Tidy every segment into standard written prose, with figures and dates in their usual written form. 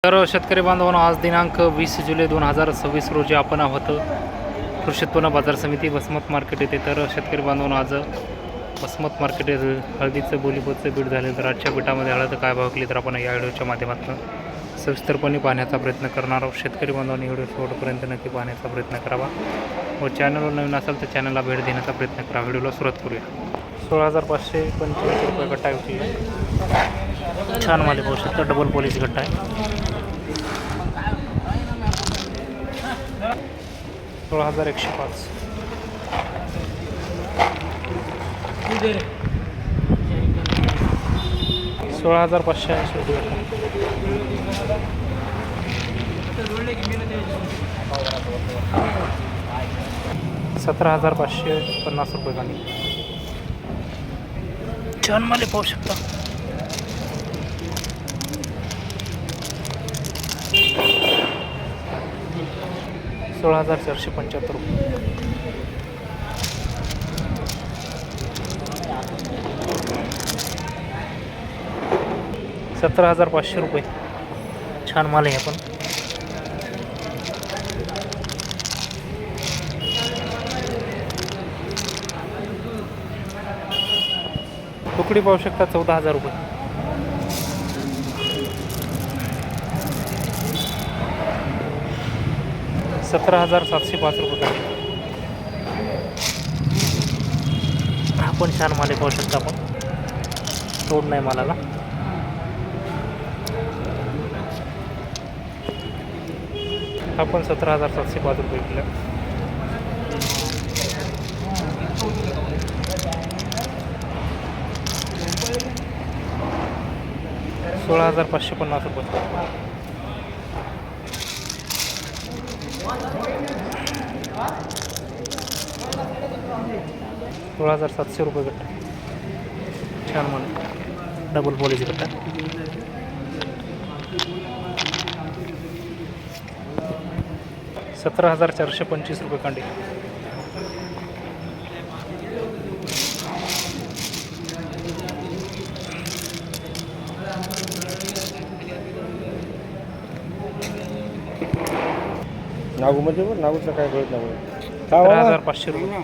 तर शेतकरी बांधवांनो, आज दिनांक 20 जुलै 2026 रोजी आपण आहोत कृषी उत्पन्न बाजार समिती वसमत मार्केट येथे. तर शेतकरी बांधवांनो, आज वसमत मार्केट हळदीचं बोलीबोचं बीट झाले. तर आजच्या बीटामध्ये हळद काय भाव केली तर आपण या व्हिडिओच्या माध्यमातून सविस्तरपणे पाहण्याचा प्रयत्न करणार आहोत. शेतकरी बांधवांनी व्हिडिओ शेवटपर्यंत नक्की पाहण्याचा प्रयत्न करावा व चॅनलवर नवीन असेल तर चॅनलला भेट देण्याचा प्रयत्न करा. व्हिडिओला सुरुवात करूया. 16,545 रुपये गट्टा होती. छान माल पाहू शकता, डबल पॉलिश गट्टा आहे. 16,105. 16,580 रुपये. 17,550 रुपये गाणी. छान माल पाहू शकता. 16,475 रुपये. 17,500 रुपये. छान माल आहे आपण. तुकडी पाहू शकता 14,000 रुपये. 17,705 रुपये. आपण छान माल पाहू शकता. आपण तोड नाही मालाला. आपण 17,705 रुपये किलो. 16,550 रुपये. 16,700 रुपये गट्टा. छान माल, डबल पॉलिश गट्टा. 17,425 रुपये कांडी. 17,500 रुपये.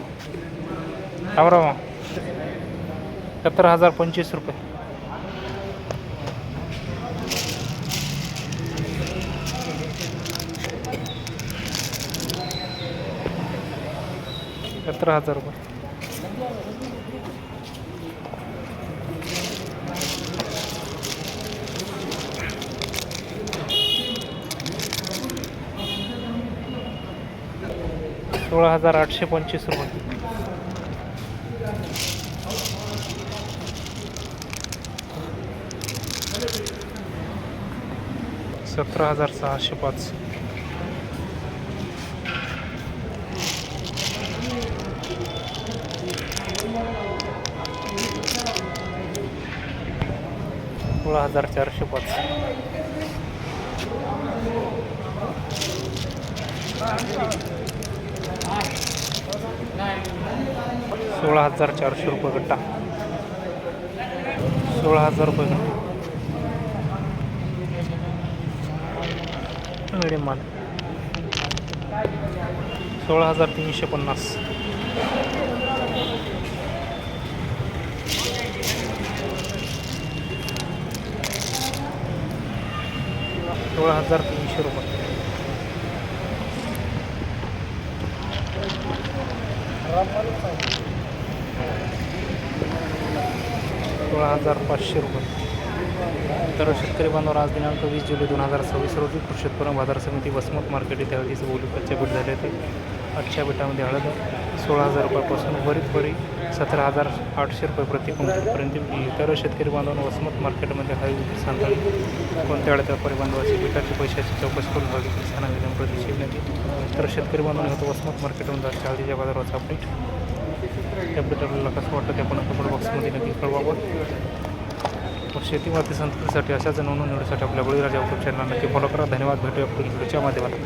17,025 रुपये. 17,000 रुपये. 16,825 रुपये. 17,605. 16,405. 16,400 रुपये गट्टा. 16,000 रुपये गट्टा. मिडियम माल. 16,350. 16,300 रुपये. 16,500 रुपये. तर शेतकरी बांधव, आज दिनांक 20 जुलै 2026 रोजी कृषी उत्पन्न बाजार समिती वसमत मार्केट इथे हळदीचे बोलीबोचे बीट झाले होते. आजच्या बीटामध्ये हळद 16,000 रुपयापासून बरी 17,800 रुपये प्रति क्विंटलपर्यंत विकली. तर शेतकरी बांधवांना वसमत मार्केटमध्ये हळदी सांगताना कोणत्या अडत्या परिबांधवाची बीटाची पैशाची चौकशी करून हळदी किसाना विधान प्रदेश येण्याची. तर शेतकरी बांधवांनी होतं वसमत मार्केटमध्ये आजच्या हळदीच्या बाजाराचा अपडेट. अपडेट आपल्याला कसं वाटतं ते आपण कमेंट बॉक्समध्ये नक्की कळवावं. शेती माती संस्कृतीसाठी अशाच नवनवीन व्हिडिओसाठी आपल्या बळीराजा यूट्यूब चॅनल नक्की फॉलो करा. धन्यवाद. भेटूया पुढील व्हिडिओच्या माध्यमातून.